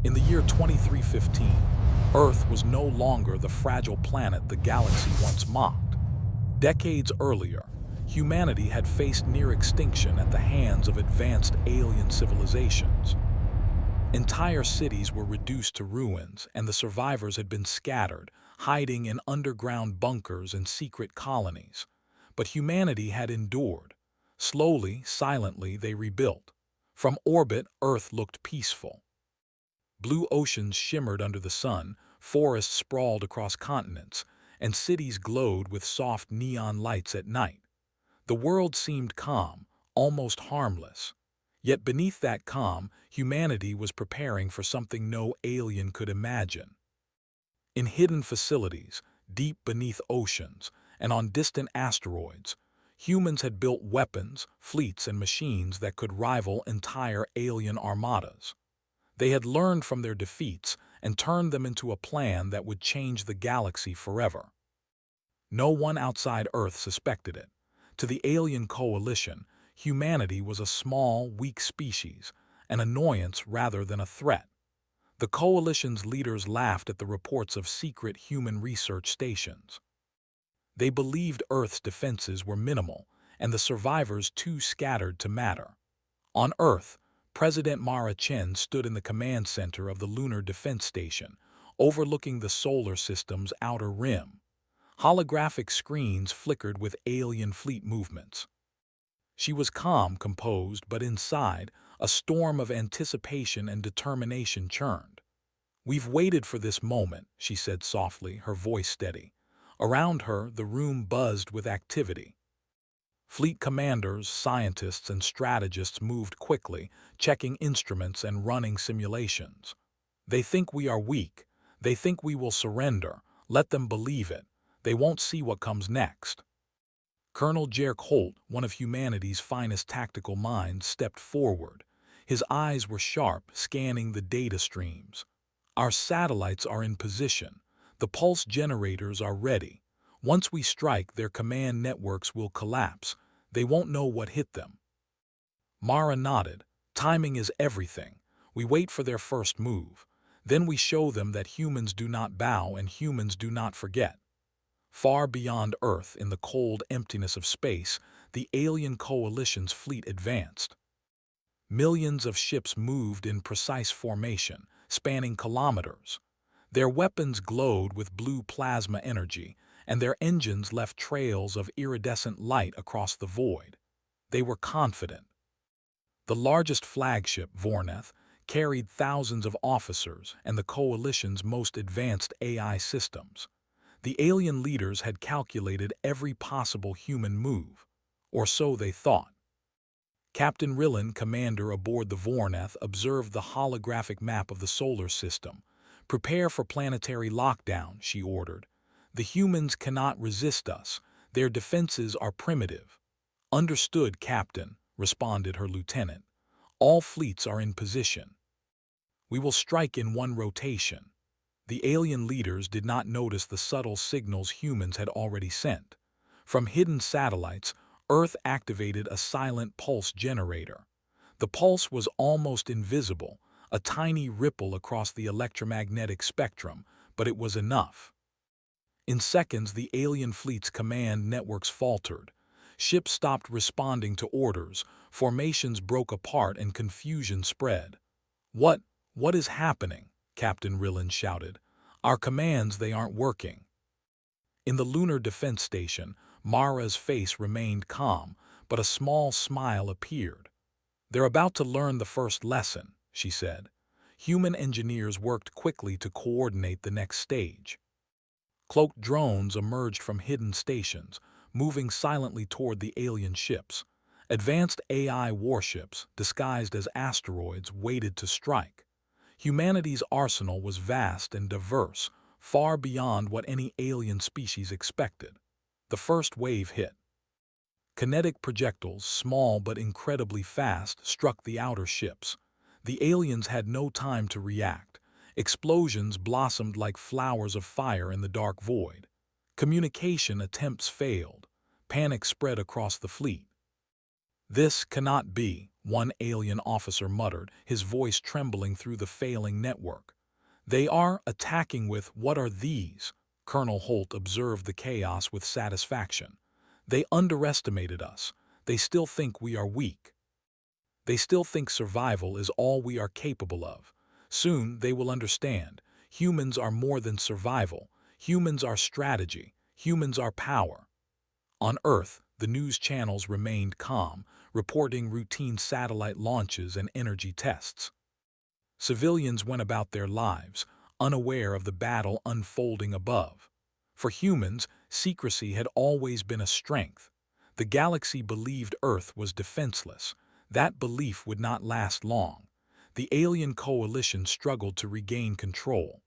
In the year 2315, Earth was no longer the fragile planet the galaxy once mocked. Decades earlier, humanity had faced near extinction at the hands of advanced alien civilizations. Entire cities were reduced to ruins, and the survivors had been scattered, hiding in underground bunkers and secret colonies. But humanity had endured. Slowly, silently, they rebuilt. From orbit, Earth looked peaceful. Blue oceans shimmered under the sun, forests sprawled across continents, and cities glowed with soft neon lights at night. The world seemed calm, almost harmless. Yet beneath that calm, humanity was preparing for something no alien could imagine. In hidden facilities, deep beneath oceans, and on distant asteroids, humans had built weapons, fleets, and machines that could rival entire alien armadas. They had learned from their defeats and turned them into a plan that would change the galaxy forever. No one outside Earth suspected it. To the alien coalition, humanity was a small, weak species, an annoyance rather than a threat. The coalition's leaders laughed at the reports of secret human research stations. They believed Earth's defenses were minimal and the survivors too scattered to matter. On Earth, President Mara Chen stood in the command center of the Lunar Defense Station, overlooking the solar system's outer rim. Holographic screens flickered with alien fleet movements. She was calm, composed, but inside, a storm of anticipation and determination churned. "We've waited for this moment," she said softly, her voice steady. Around her, the room buzzed with activity. Fleet commanders, scientists, and strategists moved quickly, checking instruments and running simulations. "They think we are weak. They think we will surrender. Let them believe it. They won't see what comes next." Colonel Jerk Holt, one of humanity's finest tactical minds, stepped forward. His eyes were sharp, scanning the data streams. "Our satellites are in position. The pulse generators are ready. Once we strike, their command networks will collapse. They won't know what hit them." Mara nodded. "Timing is everything. We wait for their first move. Then we show them that humans do not bow and humans do not forget." Far beyond Earth, in the cold emptiness of space, the alien coalition's fleet advanced. Millions of ships moved in precise formation, spanning kilometers. Their weapons glowed with blue plasma energy, and their engines left trails of iridescent light across the void. They were confident. The largest flagship, Vorneth, carried thousands of officers and the coalition's most advanced AI systems. The alien leaders had calculated every possible human move, or so they thought. Captain Rillen, commander aboard the Vorneth, observed the holographic map of the solar system. "Prepare for planetary lockdown," she ordered. "The humans cannot resist us. Their defenses are primitive." "Understood, Captain," responded her lieutenant. "All fleets are in position. We will strike in one rotation." The alien leaders did not notice the subtle signals humans had already sent. From hidden satellites, Earth activated a silent pulse generator. The pulse was almost invisible, a tiny ripple across the electromagnetic spectrum, but it was enough. In seconds, the alien fleet's command networks faltered. Ships stopped responding to orders, formations broke apart, and confusion spread. What is happening?" Captain Rillen shouted. "Our commands, they aren't working." In the Lunar Defense Station, Mara's face remained calm, but a small smile appeared. "They're about to learn the first lesson," she said. Human engineers worked quickly to coordinate the next stage. Cloaked drones emerged from hidden stations, moving silently toward the alien ships. Advanced AI warships, disguised as asteroids, waited to strike. Humanity's arsenal was vast and diverse, far beyond what any alien species expected. The first wave hit. Kinetic projectiles, small but incredibly fast, struck the outer ships. The aliens had no time to react. Explosions blossomed like flowers of fire in the dark void. Communication attempts failed. Panic spread across the fleet. "This cannot be," one alien officer muttered, his voice trembling through the failing network. They are attacking with what are these? Colonel Holt observed the chaos with satisfaction. They underestimated us. They still think we are weak. They still think survival is all we are capable of. Soon they will understand. Humans are more than survival. Humans are strategy. Humans are power. On Earth, the news channels remained calm, reporting routine satellite launches and energy tests. Civilians went about their lives, unaware of the battle unfolding above. For humans, secrecy had always been a strength. The galaxy believed Earth was defenseless. That belief would not last long. The alien coalition struggled to regain control.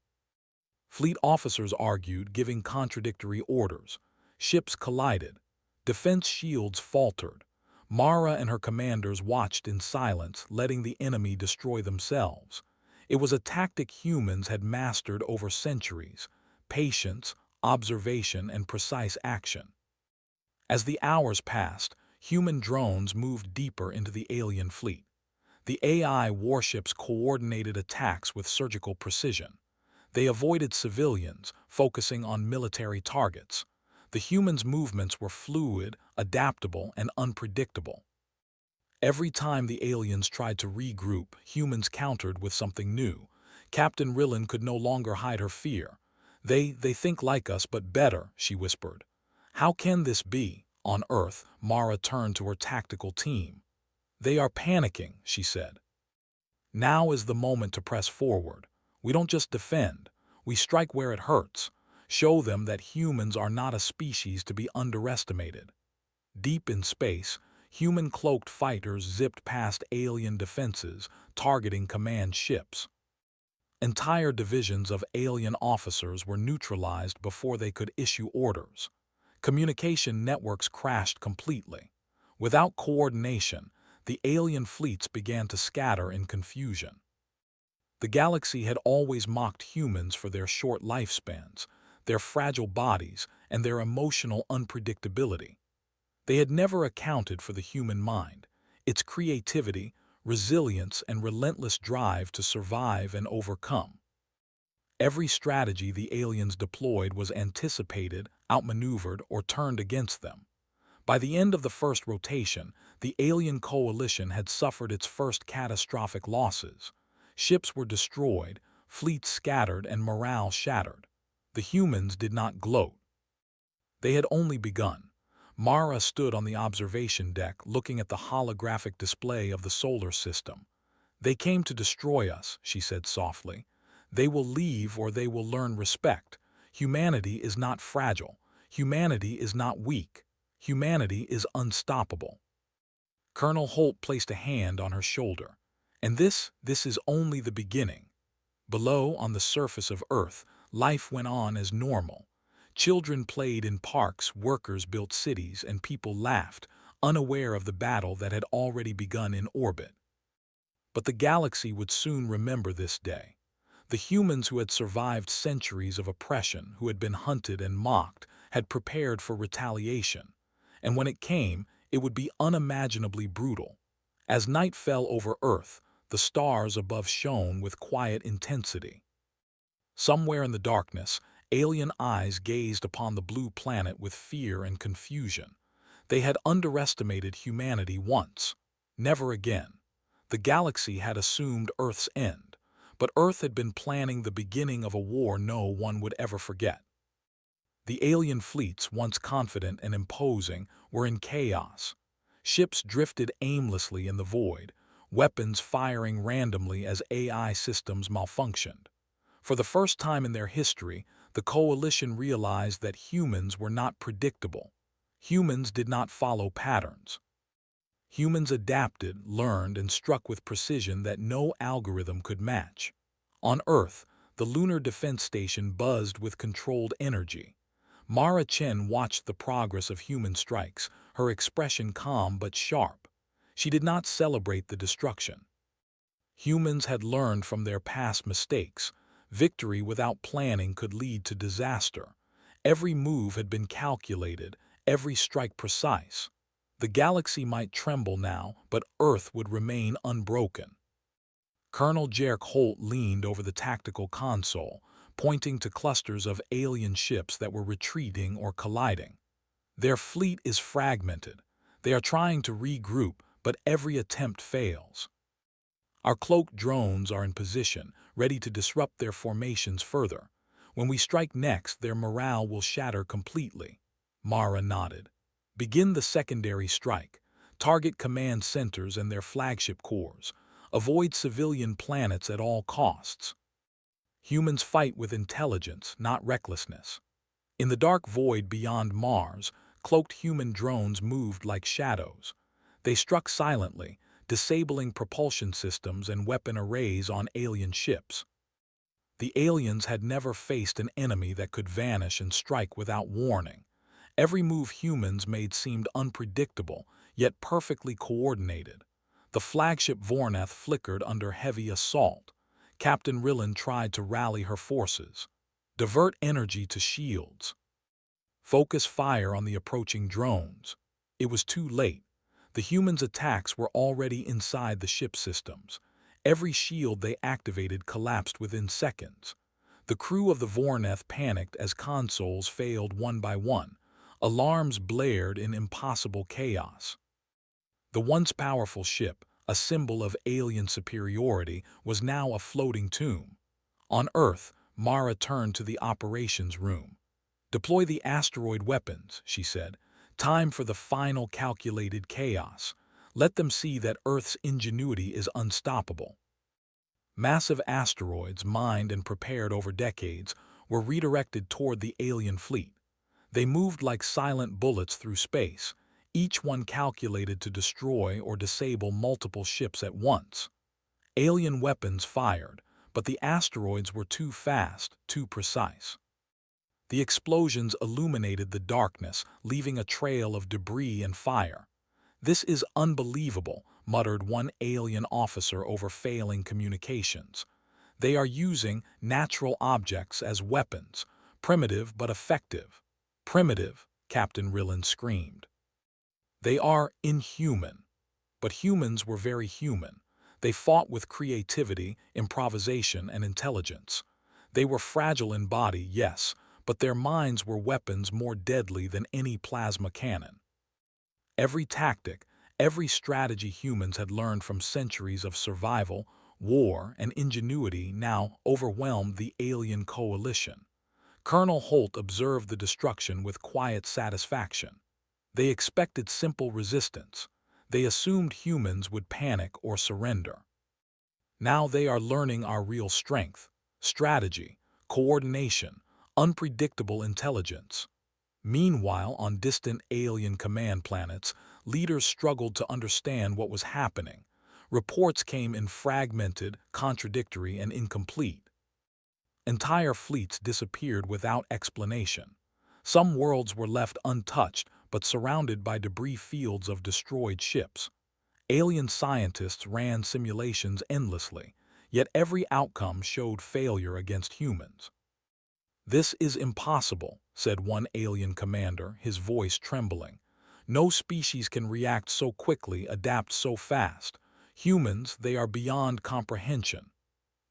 Fleet officers argued, giving contradictory orders. Ships collided. Defense shields faltered. Mara and her commanders watched in silence, letting the enemy destroy themselves. It was a tactic humans had mastered over centuries: patience, observation, and precise action. As the hours passed, human drones moved deeper into the alien fleet. The AI warships coordinated attacks with surgical precision. They avoided civilians, focusing on military targets. The humans' movements were fluid, adaptable, and unpredictable. Every time the aliens tried to regroup, humans countered with something new. Captain Rillan could no longer hide her fear. They think like us, but better," she whispered. "How can this be?" On Earth, Mara turned to her tactical team. "They are panicking," she said. "Now is the moment to press forward. We don't just defend. We strike where it hurts. Show them that humans are not a species to be underestimated." Deep in space, human-cloaked fighters zipped past alien defenses, targeting command ships. Entire divisions of alien officers were neutralized before they could issue orders. Communication networks crashed completely. Without coordination, the alien fleets began to scatter in confusion. The galaxy had always mocked humans for their short lifespans, their fragile bodies, and their emotional unpredictability. They had never accounted for the human mind, its creativity, resilience, and relentless drive to survive and overcome. Every strategy the aliens deployed was anticipated, outmaneuvered, or turned against them. By the end of the first rotation, the alien coalition had suffered its first catastrophic losses. Ships were destroyed, fleets scattered, and morale shattered. The humans did not gloat. They had only begun. Mara stood on the observation deck, looking at the holographic display of the solar system. "They came to destroy us," she said softly. "They will leave or they will learn respect. Humanity is not fragile. Humanity is not weak. Humanity is unstoppable." Colonel Holt placed a hand on her shoulder. "And this is only the beginning." Below, on the surface of Earth, life went on as normal. Children played in parks, workers built cities, and people laughed, unaware of the battle that had already begun in orbit. But the galaxy would soon remember this day. The humans who had survived centuries of oppression, who had been hunted and mocked, had prepared for retaliation. And when it came, it would be unimaginably brutal. As night fell over Earth, the stars above shone with quiet intensity. Somewhere in the darkness, alien eyes gazed upon the blue planet with fear and confusion. They had underestimated humanity once. Never again. The galaxy had assumed Earth's end, but Earth had been planning the beginning of a war no one would ever forget. The alien fleets, once confident and imposing, were in chaos. Ships drifted aimlessly in the void, weapons firing randomly as AI systems malfunctioned. For the first time in their history, the coalition realized that humans were not predictable. Humans did not follow patterns. Humans adapted, learned, and struck with precision that no algorithm could match. On Earth, the Lunar Defense Station buzzed with controlled energy. Mara Chen watched the progress of human strikes, her expression calm but sharp. She did not celebrate the destruction. Humans had learned from their past mistakes. Victory without planning could lead to disaster. Every move had been calculated, every strike precise. The galaxy might tremble now, but Earth would remain unbroken. Colonel Jerk Holt leaned over the tactical console, pointing to clusters of alien ships that were retreating or colliding. Their fleet is fragmented. They are trying to regroup, but every attempt fails. Our cloaked drones are in position, ready to disrupt their formations further. When we strike next, their morale will shatter completely. Mara nodded. Begin the secondary strike. Target command centers and their flagship cores. Avoid civilian planets at all costs. Humans fight with intelligence, not recklessness. In the dark void beyond Mars, cloaked human drones moved like shadows. They struck silently, disabling propulsion systems and weapon arrays on alien ships. The aliens had never faced an enemy that could vanish and strike without warning. Every move humans made seemed unpredictable, yet perfectly coordinated. The flagship Vornath flickered under heavy assault. Captain Rilland tried to rally her forces. Divert energy to shields. Focus fire on the approaching drones. It was too late. The humans' attacks were already inside the ship systems. Every shield they activated collapsed within seconds. The crew of the Vornath panicked as consoles failed one by one. Alarms blared in impossible chaos. The once powerful ship, a symbol of alien superiority, was now a floating tomb. On Earth, Mara turned to the operations room. "Deploy the asteroid weapons," she said. "Time for the final calculated chaos. Let them see that Earth's ingenuity is unstoppable." Massive asteroids, mined and prepared over decades, were redirected toward the alien fleet. They moved like silent bullets through space, each one calculated to destroy or disable multiple ships at once. Alien weapons fired, but the asteroids were too fast, too precise. The explosions illuminated the darkness, leaving a trail of debris and fire. "This is unbelievable," muttered one alien officer over failing communications. "They are using natural objects as weapons, primitive but effective." "Primitive," Captain Rilland screamed. "They are inhuman." But humans were very human. They fought with creativity, improvisation, and intelligence. They were fragile in body, yes, but their minds were weapons more deadly than any plasma cannon. Every tactic, every strategy humans had learned from centuries of survival, war, and ingenuity now overwhelmed the alien coalition. Colonel Holt observed the destruction with quiet satisfaction. They expected simple resistance. They assumed humans would panic or surrender. Now they are learning our real strength: strategy, coordination, unpredictable intelligence. Meanwhile, on distant alien command planets, leaders struggled to understand what was happening. Reports came in fragmented, contradictory, and incomplete. Entire fleets disappeared without explanation. Some worlds were left untouched but surrounded by debris fields of destroyed ships. Alien scientists ran simulations endlessly, yet every outcome showed failure against humans. "This is impossible," said one alien commander, his voice trembling. "No species can react so quickly, adapt so fast. Humans, they are beyond comprehension."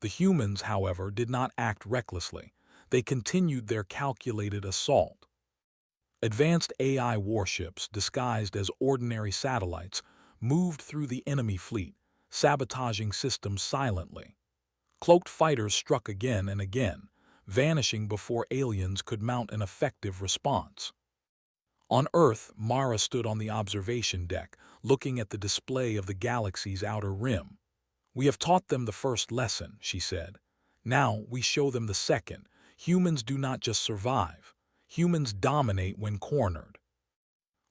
The humans, however, did not act recklessly. They continued their calculated assault. Advanced AI warships, disguised as ordinary satellites, moved through the enemy fleet, sabotaging systems silently. Cloaked fighters struck again and again, vanishing before aliens could mount an effective response. On Earth, Mara stood on the observation deck, looking at the display of the galaxy's outer rim. "We have taught them the first lesson," she said. "Now we show them the second. Humans do not just survive. Humans dominate when cornered.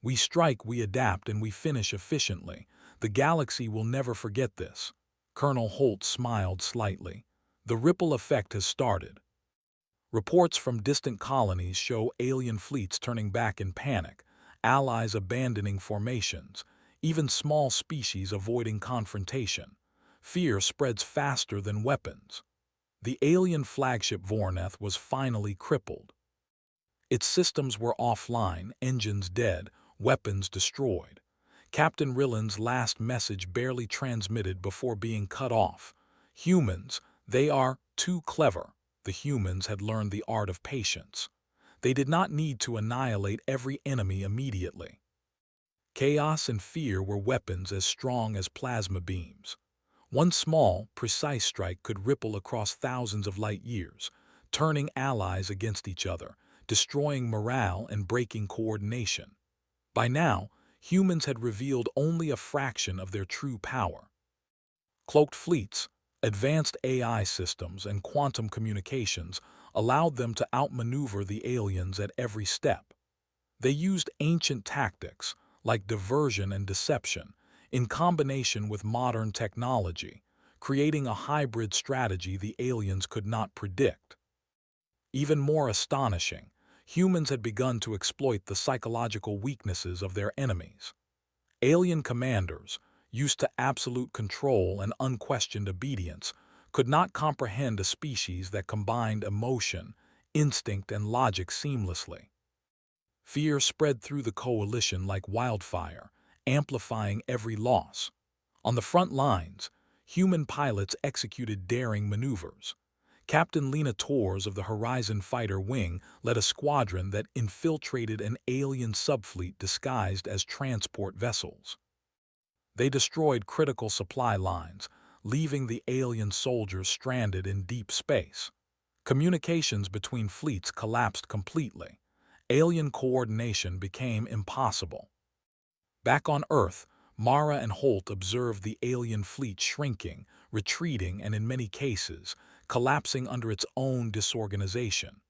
We strike, we adapt, and we finish efficiently. The galaxy will never forget this." Colonel Holt smiled slightly. "The ripple effect has started." Reports from distant colonies show alien fleets turning back in panic, allies abandoning formations, even small species avoiding confrontation. Fear spreads faster than weapons. The alien flagship Vornath was finally crippled. Its systems were offline, engines dead, weapons destroyed. Captain Rillen's last message barely transmitted before being cut off. Humans, they are too clever. The humans had learned the art of patience. They did not need to annihilate every enemy immediately. Chaos and fear were weapons as strong as plasma beams. One small, precise strike could ripple across thousands of light years, turning allies against each other, destroying morale and breaking coordination. By now, humans had revealed only a fraction of their true power. Cloaked fleets, advanced AI systems, and quantum communications allowed them to outmaneuver the aliens at every step. They used ancient tactics, like diversion and deception, in combination with modern technology, creating a hybrid strategy the aliens could not predict. Even more astonishing, humans had begun to exploit the psychological weaknesses of their enemies. Alien commanders, used to absolute control and unquestioned obedience, could not comprehend a species that combined emotion, instinct, and logic seamlessly. Fear spread through the coalition like wildfire, amplifying every loss. On the front lines, human pilots executed daring maneuvers. Captain Lena Torres of the Horizon Fighter Wing led a squadron that infiltrated an alien subfleet disguised as transport vessels. They destroyed critical supply lines, leaving the alien soldiers stranded in deep space. Communications between fleets collapsed completely. Alien coordination became impossible. Back on Earth, Mara and Holt observed the alien fleet shrinking, retreating, and in many cases, collapsing under its own disorganization.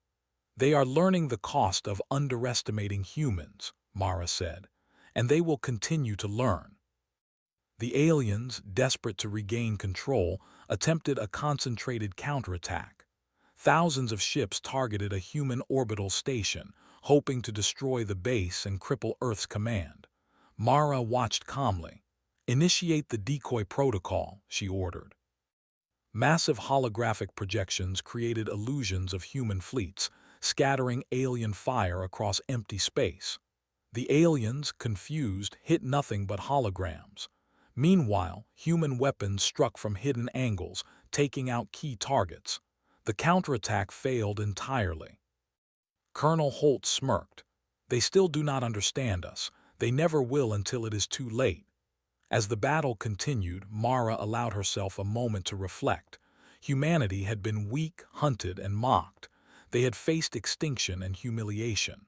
"They are learning the cost of underestimating humans," Mara said, "and they will continue to learn." The aliens, desperate to regain control, attempted a concentrated counterattack. Thousands of ships targeted a human orbital station, hoping to destroy the base and cripple Earth's command. Mara watched calmly. "Initiate the decoy protocol," she ordered. Massive holographic projections created illusions of human fleets, scattering alien fire across empty space. The aliens, confused, hit nothing but holograms. Meanwhile, human weapons struck from hidden angles, taking out key targets. The counterattack failed entirely. Colonel Holt smirked. "They still do not understand us. They never will until it is too late." As the battle continued, Mara allowed herself a moment to reflect. Humanity had been weak, hunted, and mocked. They had faced extinction and humiliation.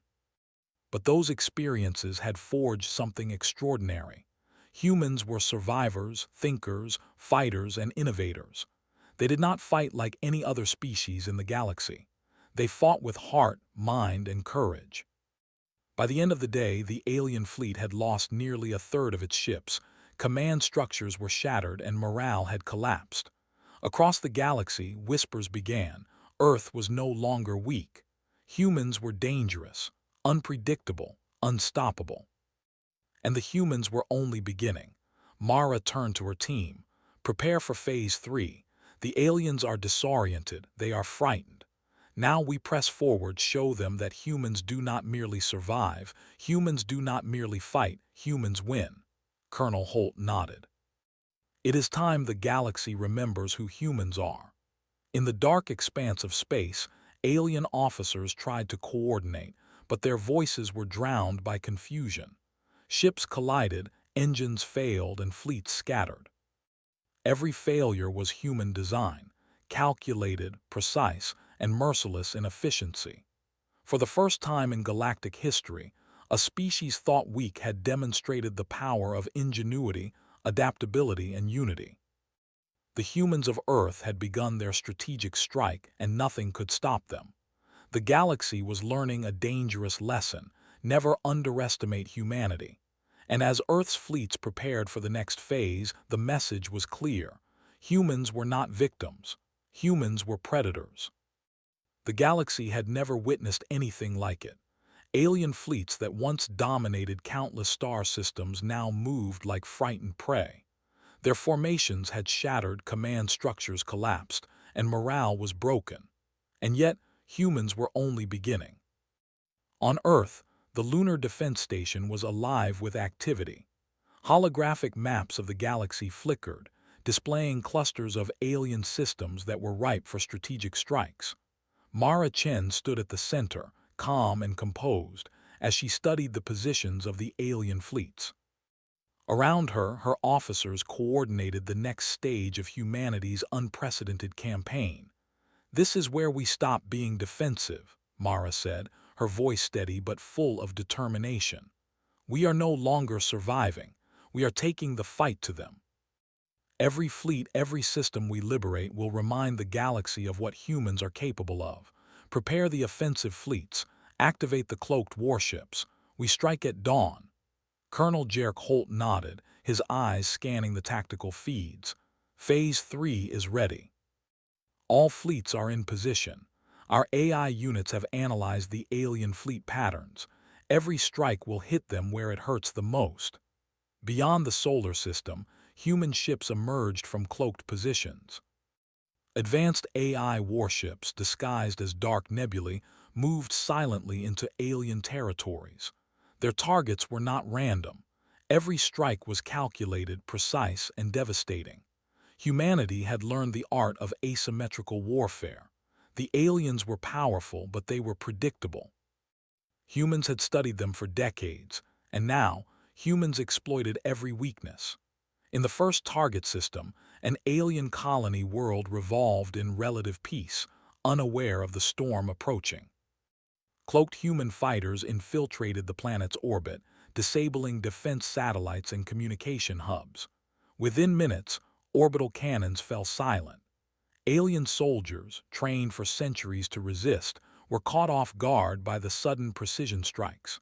But those experiences had forged something extraordinary. Humans were survivors, thinkers, fighters, and innovators. They did not fight like any other species in the galaxy. They fought with heart, mind, and courage. By the end of the day, the alien fleet had lost nearly a third of its ships. Command structures were shattered and morale had collapsed. Across the galaxy, whispers began. Earth was no longer weak. Humans were dangerous, unpredictable, unstoppable. And the humans were only beginning. Mara turned to her team. "Prepare for Phase 3. The aliens are disoriented, they are frightened. Now we press forward, show them that humans do not merely survive, humans do not merely fight, humans win." Colonel Holt nodded. "It is time the galaxy remembers who humans are." In the dark expanse of space, alien officers tried to coordinate, but their voices were drowned by confusion. Ships collided, engines failed, and fleets scattered. Every failure was human design, calculated, precise, and merciless in efficiency. For the first time in galactic history, a species thought weak had demonstrated the power of ingenuity, adaptability, and unity. The humans of Earth had begun their strategic strike, and nothing could stop them. The galaxy was learning a dangerous lesson: never underestimate humanity. And as Earth's fleets prepared for the next phase, the message was clear. Humans were not victims. Humans were predators. The galaxy had never witnessed anything like it. Alien fleets that once dominated countless star systems now moved like frightened prey. Their formations had shattered, command structures collapsed, and morale was broken. And yet, humans were only beginning. On Earth, the Lunar Defense Station was alive with activity. Holographic maps of the galaxy flickered, displaying clusters of alien systems that were ripe for strategic strikes. Mara Chen stood at the center, calm and composed, as she studied the positions of the alien fleets. Around her, her officers coordinated the next stage of humanity's unprecedented campaign. "This is where we stop being defensive," Mara said, her voice steady but full of determination. "We are no longer surviving. We are taking the fight to them. Every fleet, every system we liberate will remind the galaxy of what humans are capable of. Prepare the offensive fleets. Activate the cloaked warships. We strike at dawn." Colonel Jerk Holt nodded, his eyes scanning the tactical feeds. "Phase 3 is ready. All fleets are in position. Our AI units have analyzed the alien fleet patterns. Every strike will hit them where it hurts the most." Beyond the solar system, human ships emerged from cloaked positions. Advanced AI warships, disguised as dark nebulae, moved silently into alien territories. Their targets were not random. Every strike was calculated, precise, and devastating. Humanity had learned the art of asymmetrical warfare. The aliens were powerful, but they were predictable. Humans had studied them for decades, and now humans exploited every weakness. In the first target system, an alien colony world revolved in relative peace, unaware of the storm approaching. Cloaked human fighters infiltrated the planet's orbit, disabling defense satellites and communication hubs. Within minutes, orbital cannons fell silent. Alien soldiers, trained for centuries to resist, were caught off guard by the sudden precision strikes.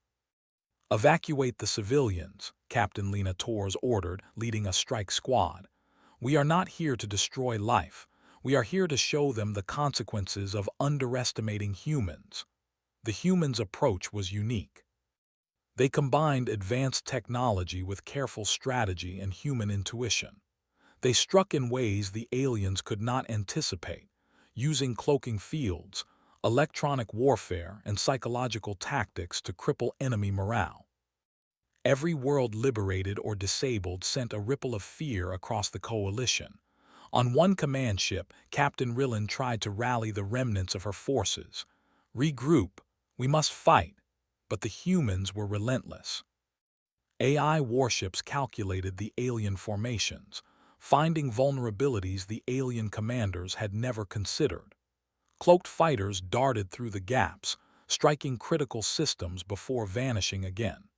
"Evacuate the civilians," Captain Lena Torres ordered, leading a strike squad. "We are not here to destroy life. We are here to show them the consequences of underestimating humans." The humans' approach was unique. They combined advanced technology with careful strategy and human intuition. They struck in ways the aliens could not anticipate, using cloaking fields, electronic warfare, and psychological tactics to cripple enemy morale. Every world liberated or disabled sent a ripple of fear across the coalition. On one command ship, Captain Rillen tried to rally the remnants of her forces. "Regroup. We must fight." But the humans were relentless. AI warships calculated the alien formations, finding vulnerabilities the alien commanders had never considered. Cloaked fighters darted through the gaps, striking critical systems before vanishing again.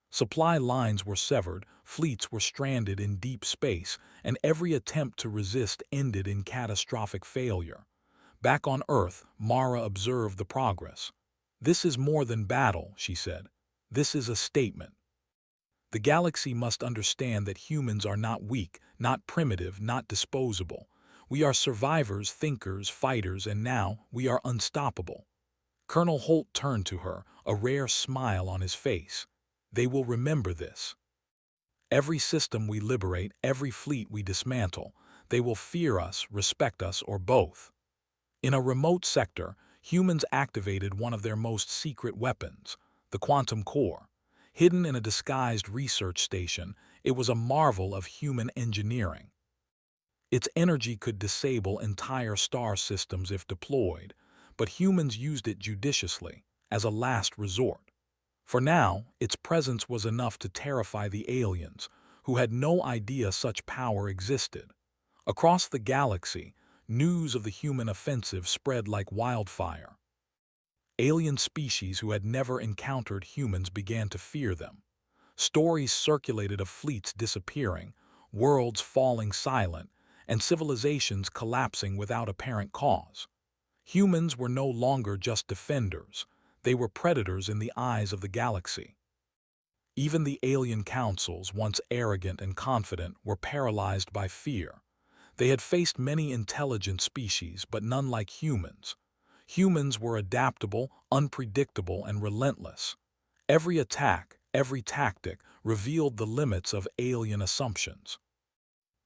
Supply lines were severed, fleets were stranded in deep space, and every attempt to resist ended in catastrophic failure. Back on Earth, Mara observed the progress. "This is more than battle," she said. "This is a statement. The galaxy must understand that humans are not weak, not primitive, not disposable. We are survivors, thinkers, fighters, and now we are unstoppable." Colonel Holt turned to her, a rare smile on his face. "They will remember this. Every system we liberate, every fleet we dismantle, they will fear us, respect us, or both." In a remote sector, humans activated one of their most secret weapons, the quantum core. Hidden in a disguised research station, it was a marvel of human engineering. Its energy could disable entire star systems if deployed, but humans used it judiciously, as a last resort. For now, its presence was enough to terrify the aliens, who had no idea such power existed. Across the galaxy, news of the human offensive spread like wildfire. Alien species who had never encountered humans began to fear them. Stories circulated of fleets disappearing, worlds falling silent, and civilizations collapsing without apparent cause. Humans were no longer just defenders, they were predators in the eyes of the galaxy. Even the alien councils, once arrogant and confident, were paralyzed by fear. They had faced many intelligent species, but none like humans. Humans were adaptable, unpredictable, and relentless. Every attack, every tactic, revealed the limits of alien assumptions.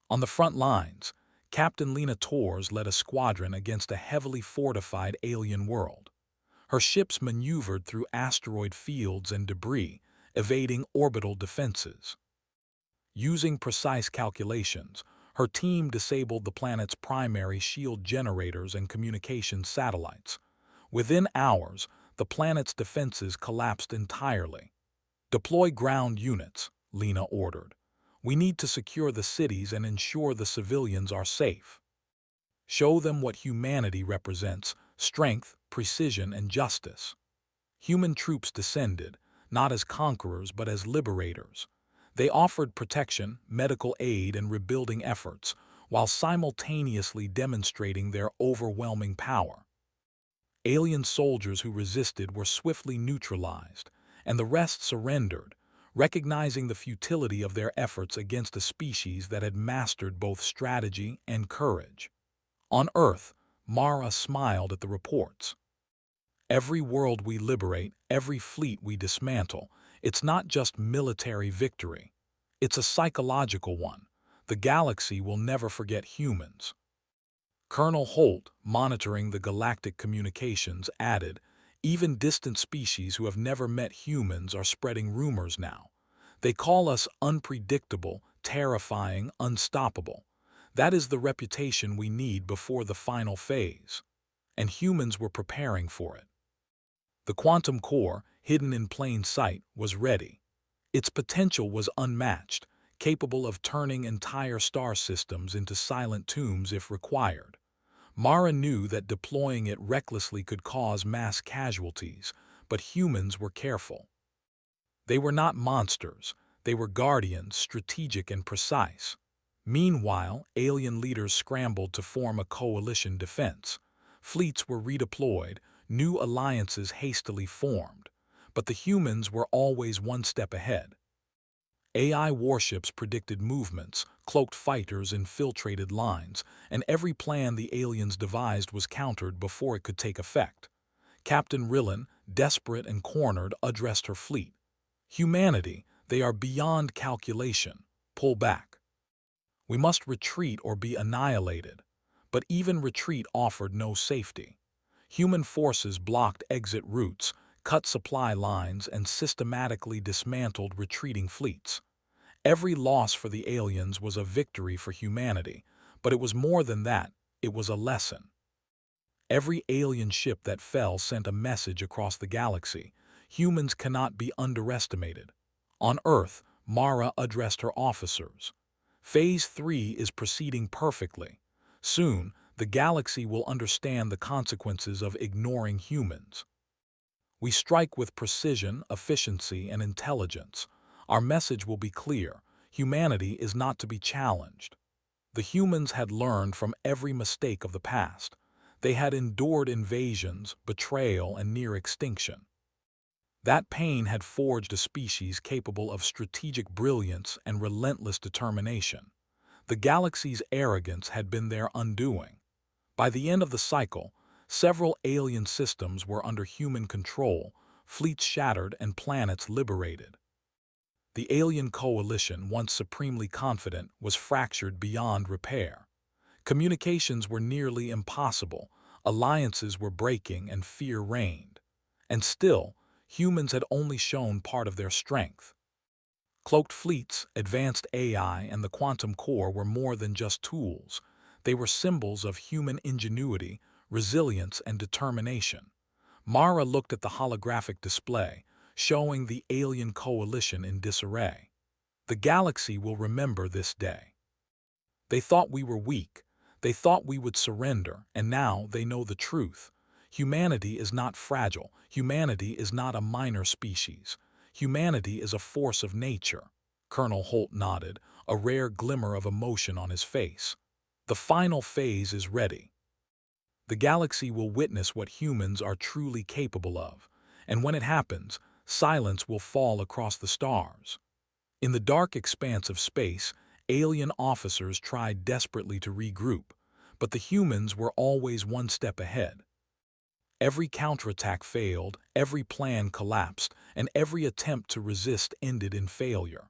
On the front lines, Captain Lena Torres led a squadron against a heavily fortified alien world. Her ships maneuvered through asteroid fields and debris, evading orbital defenses. Using precise calculations, her team disabled the planet's primary shield generators and communications satellites. Within hours, the planet's defenses collapsed entirely. "Deploy ground units," Lena ordered. "We need to secure the cities and ensure the civilians are safe. Show them what humanity represents: strength, precision, and justice." Human troops descended, not as conquerors but as liberators. They offered protection, medical aid, and rebuilding efforts, while simultaneously demonstrating their overwhelming power. Alien soldiers who resisted were swiftly neutralized, and the rest surrendered, recognizing the futility of their efforts against a species that had mastered both strategy and courage. On Earth, Mara smiled at the reports. "Every world we liberate, every fleet we dismantle, it's not just military victory. It's a psychological one. The galaxy will never forget humans." Colonel Holt, monitoring the galactic communications, added, "Even distant species who have never met humans are spreading rumors now. They call us unpredictable, terrifying, unstoppable. That is the reputation we need before the final phase." And humans were preparing for it. The quantum core, hidden in plain sight, was ready. Its potential was unmatched, capable of turning entire star systems into silent tombs if required. Mara knew that deploying it recklessly could cause mass casualties, but humans were careful. They were not monsters. They were guardians, strategic and precise. Meanwhile, alien leaders scrambled to form a coalition defense. Fleets were redeployed, new alliances hastily formed. But the humans were always one step ahead. AI warships predicted movements, cloaked fighters infiltrated lines, and every plan the aliens devised was countered before it could take effect. Captain Rillen, desperate and cornered, addressed her fleet. "Humanity, they are beyond calculation. Pull back. We must retreat or be annihilated." But even retreat offered no safety. Human forces blocked exit routes, cut supply lines, and systematically dismantled retreating fleets. Every loss for the aliens was a victory for humanity, but it was more than that. It was a lesson. Every alien ship that fell sent a message across the galaxy: humans cannot be underestimated. On Earth, Mara addressed her officers. "Phase 3 is proceeding perfectly. Soon, the galaxy will understand the consequences of ignoring humans. We strike with precision, efficiency, and intelligence. Our message will be clear: humanity is not to be challenged." The humans had learned from every mistake of the past. They had endured invasions, betrayal, and near extinction. That pain had forged a species capable of strategic brilliance and relentless determination. The galaxy's arrogance had been their undoing. By the end of the cycle, several alien systems were under human control, fleets shattered, and planets liberated. The alien coalition, once supremely confident, was fractured beyond repair. Communications were nearly impossible, alliances were breaking, and fear reigned. And still, humans had only shown part of their strength. Cloaked fleets, advanced AI, and the quantum core were more than just tools. They were symbols of human ingenuity, resilience, and determination. Mara looked at the holographic display, showing the alien coalition in disarray. "The galaxy will remember this day. They thought we were weak. They thought we would surrender, and now they know the truth. Humanity is not fragile. Humanity is not a minor species. Humanity is a force of nature." Colonel Holt nodded, a rare glimmer of emotion on his face. "The final phase is ready. The galaxy will witness what humans are truly capable of, and when it happens, silence will fall across the stars." In the dark expanse of space, alien officers tried desperately to regroup, but the humans were always one step ahead. Every counterattack failed, every plan collapsed, and every attempt to resist ended in failure.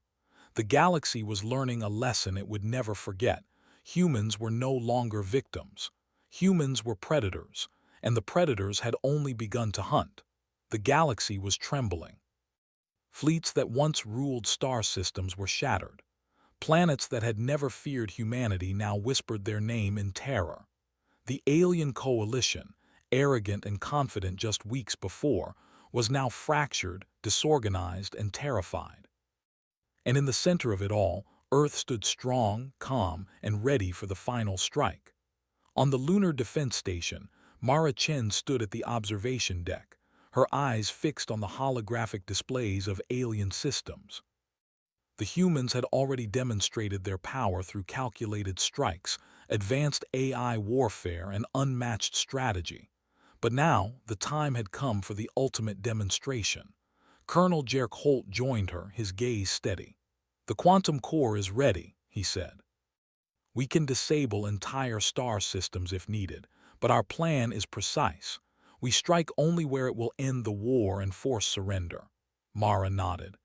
The galaxy was learning a lesson it would never forget. Humans were no longer victims. Humans were predators, and the predators had only begun to hunt. The galaxy was trembling. Fleets that once ruled star systems were shattered. Planets that had never feared humanity now whispered their name in terror. The alien coalition, arrogant and confident just weeks before, was now fractured, disorganized, and terrified. And in the center of it all, Earth stood strong, calm, and ready for the final strike. On the Lunar Defense Station, Mara Chen stood at the observation deck, her eyes fixed on the holographic displays of alien systems. The humans had already demonstrated their power through calculated strikes, advanced AI warfare, and unmatched strategy. But now, the time had come for the ultimate demonstration. Colonel Jerk Holt joined her, his gaze steady. "The quantum core is ready," he said. "We can disable entire star systems if needed, but our plan is precise. We strike only where it will end the war and force surrender." Mara nodded.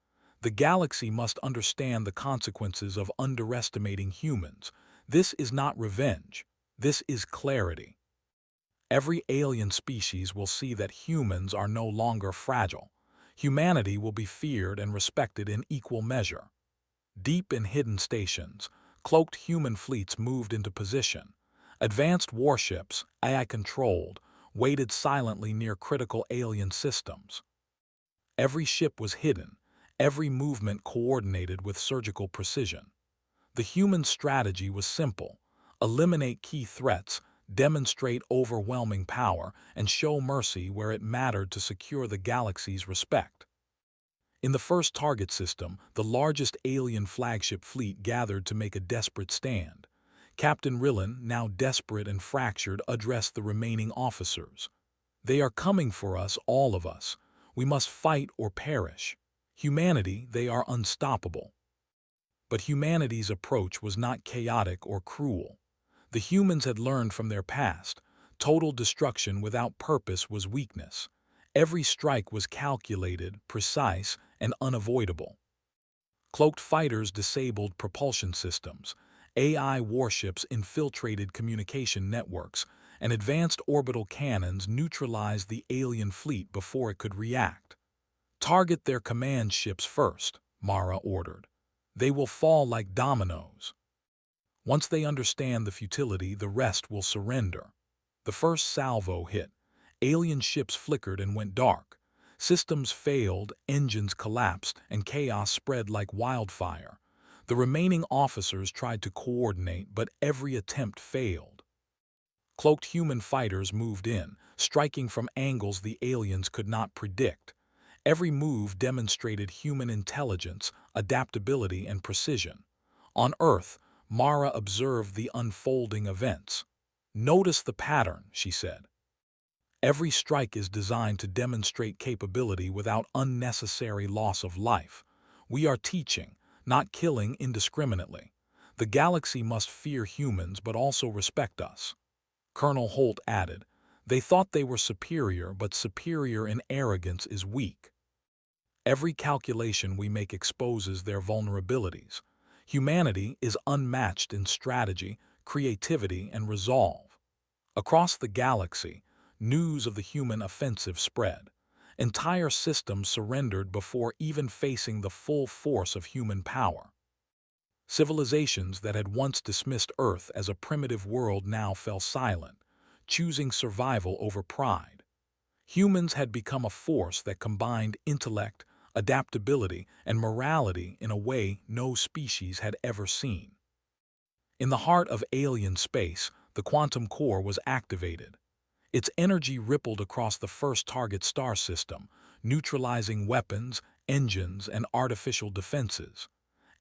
"The galaxy must understand the consequences of underestimating humans. This is not revenge. This is clarity. Every alien species will see that humans are no longer fragile. Humanity will be feared and respected in equal measure." Deep in hidden stations, cloaked human fleets moved into position. Advanced warships, AI-controlled, waited silently near critical alien systems. Every ship was hidden, every movement coordinated with surgical precision. The human strategy was simple: eliminate key threats, demonstrate overwhelming power, and show mercy where it mattered to secure the galaxy's respect. In the first target system, the largest alien flagship fleet gathered to make a desperate stand. Captain Rillen, now desperate and fractured, addressed the remaining officers. "They are coming for us, all of us. We must fight or perish. Humanity, they are unstoppable." But humanity's approach was not chaotic or cruel. The humans had learned from their past. Total destruction without purpose was weakness. Every strike was calculated, precise, and unavoidable. Cloaked fighters disabled propulsion systems, AI warships infiltrated communication networks, and advanced orbital cannons neutralized the alien fleet before it could react. "Target their command ships first," Mara ordered. "They will fall like dominoes. Once they understand the futility, the rest will surrender." The first salvo hit. Alien ships flickered and went dark. Systems failed, engines collapsed, and chaos spread like wildfire. The remaining officers tried to coordinate, but every attempt failed. Cloaked human fighters moved in, striking from angles the aliens could not predict. Every move demonstrated human intelligence, adaptability, and precision. On Earth, Mara observed the unfolding events. "Notice the pattern," she said. "Every strike is designed to demonstrate capability without unnecessary loss of life. We are teaching, not killing indiscriminately. The galaxy must fear humans but also respect us." Colonel Holt added, "They thought they were superior, but superior in arrogance is weak. Every calculation we make exposes their vulnerabilities. Humanity is unmatched in strategy, creativity, and resolve." Across the galaxy, news of the human offensive spread. Entire systems surrendered before even facing the full force of human power. Civilizations that had once dismissed Earth as a primitive world now fell silent, choosing survival over pride. Humans had become a force that combined intellect, adaptability, and morality in a way no species had ever seen. In the heart of alien space, the quantum core was activated. Its energy rippled across the first target star system, neutralizing weapons, engines, and artificial defenses.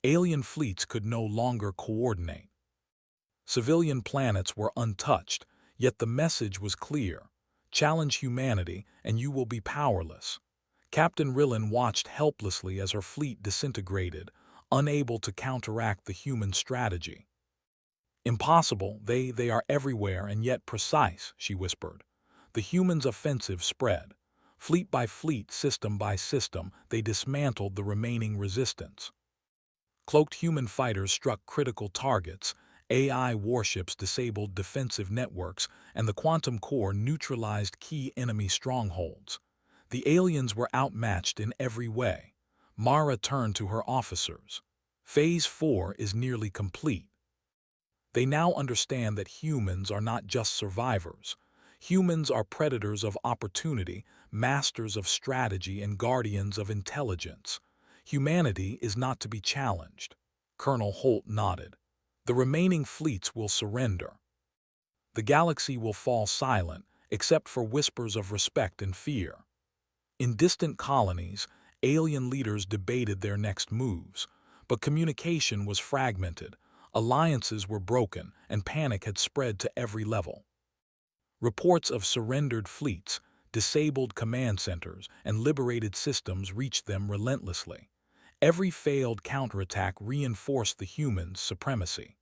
Alien fleets could no longer coordinate. Civilian planets were untouched, yet the message was clear: challenge humanity, and you will be powerless. Captain Rillen watched helplessly as her fleet disintegrated, unable to counteract the human strategy. "Impossible, they are everywhere and yet precise," she whispered. The humans' offensive spread. Fleet by fleet, system by system, they dismantled the remaining resistance. Cloaked human fighters struck critical targets, AI warships disabled defensive networks, and the quantum core neutralized key enemy strongholds. The aliens were outmatched in every way. Mara turned to her officers. Phase 4 is nearly complete. They now understand that humans are not just survivors. Humans are predators of opportunity, masters of strategy, and guardians of intelligence. Humanity is not to be challenged. Colonel Holt nodded. The remaining fleets will surrender. The galaxy will fall silent, except for whispers of respect and fear. In distant colonies, alien leaders debated their next moves, but communication was fragmented, alliances were broken, and panic had spread to every level. Reports of surrendered fleets, disabled command centers, and liberated systems reached them relentlessly. Every failed counterattack reinforced the humans' supremacy.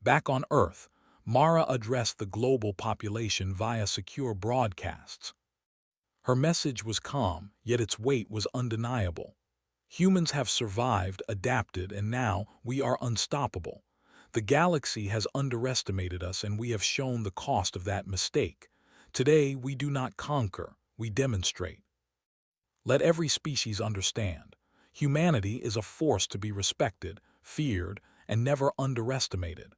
Back on Earth, Mara addressed the global population via secure broadcasts. Her message was calm, yet its weight was undeniable. Humans have survived, adapted, and now we are unstoppable. The galaxy has underestimated us, and we have shown the cost of that mistake. Today, we do not conquer, we demonstrate. Let every species understand. Humanity is a force to be respected, feared, and never underestimated.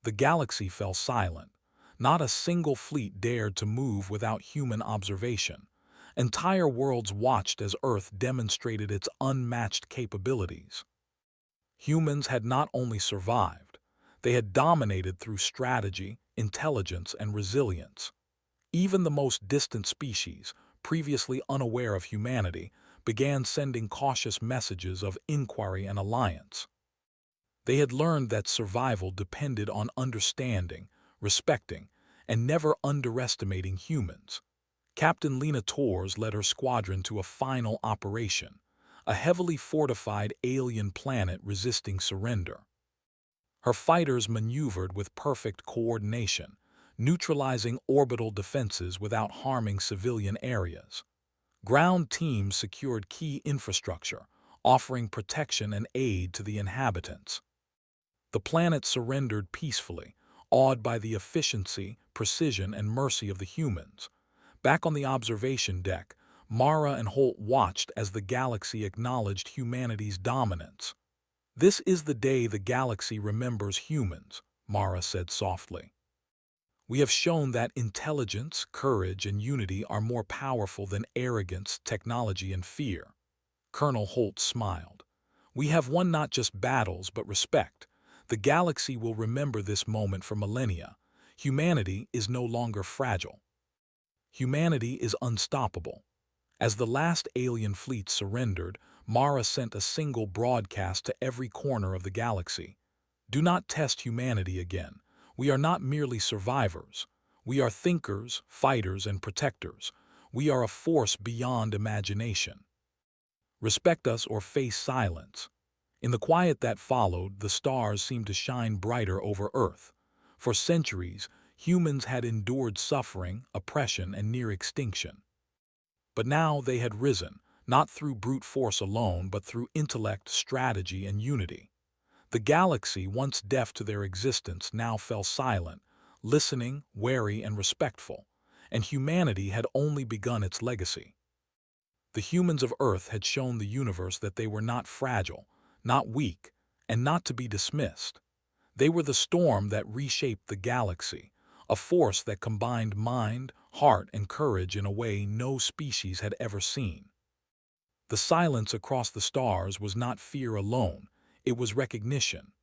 The galaxy fell silent. Not a single fleet dared to move without human observation. Entire worlds watched as Earth demonstrated its unmatched capabilities. Humans had not only survived, they had dominated through strategy, intelligence, and resilience. Even the most distant species, previously unaware of humanity, began sending cautious messages of inquiry and alliance. They had learned that survival depended on understanding, respecting, and never underestimating humans. Captain Lena Torres led her squadron to a final operation, a heavily fortified alien planet resisting surrender. Her fighters maneuvered with perfect coordination, neutralizing orbital defenses without harming civilian areas. Ground teams secured key infrastructure, offering protection and aid to the inhabitants. The planet surrendered peacefully, awed by the efficiency, precision, and mercy of the humans. Back on the observation deck, Mara and Holt watched as the galaxy acknowledged humanity's dominance. "This is the day the galaxy remembers humans," Mara said softly. "We have shown that intelligence, courage, and unity are more powerful than arrogance, technology, and fear." Colonel Holt smiled. "We have won not just battles, but respect. The galaxy will remember this moment for millennia. Humanity is no longer fragile. Humanity is unstoppable." As the last alien fleet surrendered, Mara sent a single broadcast to every corner of the galaxy. "Do not test humanity again. We are not merely survivors. We are thinkers, fighters, and protectors. We are a force beyond imagination. Respect us or face silence." In the quiet that followed, the stars seemed to shine brighter over Earth. For centuries, humans had endured suffering, oppression, and near extinction. But now they had risen, not through brute force alone, but through intellect, strategy, and unity. The galaxy, once deaf to their existence, now fell silent, listening, wary, and respectful, and humanity had only begun its legacy. The humans of Earth had shown the universe that they were not fragile, not weak, and not to be dismissed. They were the storm that reshaped the galaxy, a force that combined mind, heart, and courage in a way no species had ever seen. The silence across the stars was not fear alone, it was recognition.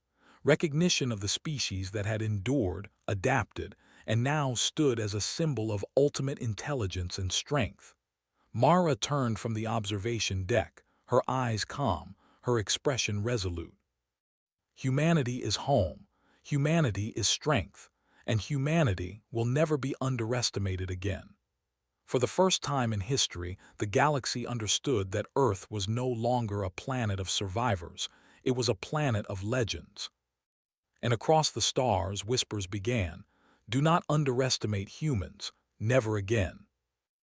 Recognition of the species that had endured, adapted, and now stood as a symbol of ultimate intelligence and strength. Mara turned from the observation deck, her eyes calm, her expression resolute. Humanity is home, humanity is strength, and humanity will never be underestimated again. For the first time in history, the galaxy understood that Earth was no longer a planet of survivors, it was a planet of legends. And across the stars, whispers began, "Do not underestimate humans, never again."